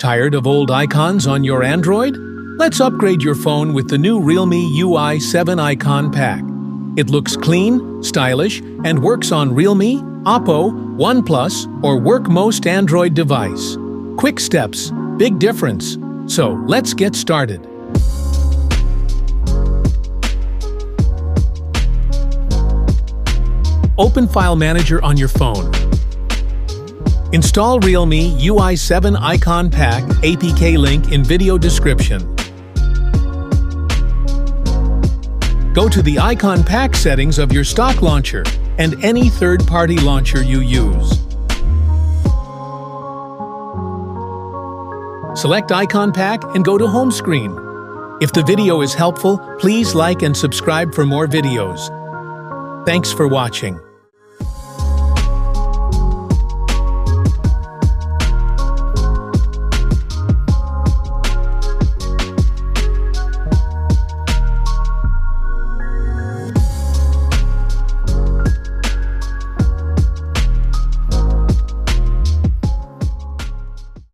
Tired of old icons on your Android? Let's upgrade your phone with the new Realme UI 7 Icon Pack. It looks clean, stylish, and works on Realme, OPPO, OnePlus, or work most Android device. Quick steps, big difference. So let's get started. Open File Manager on your phone. Install Realme UI 7 Icon Pack APK link in video description. Go to the Icon Pack settings of your stock launcher and any third-party launcher you use. Select Icon Pack and go to Home Screen. If the video is helpful, please like and subscribe for more videos. Thanks for watching.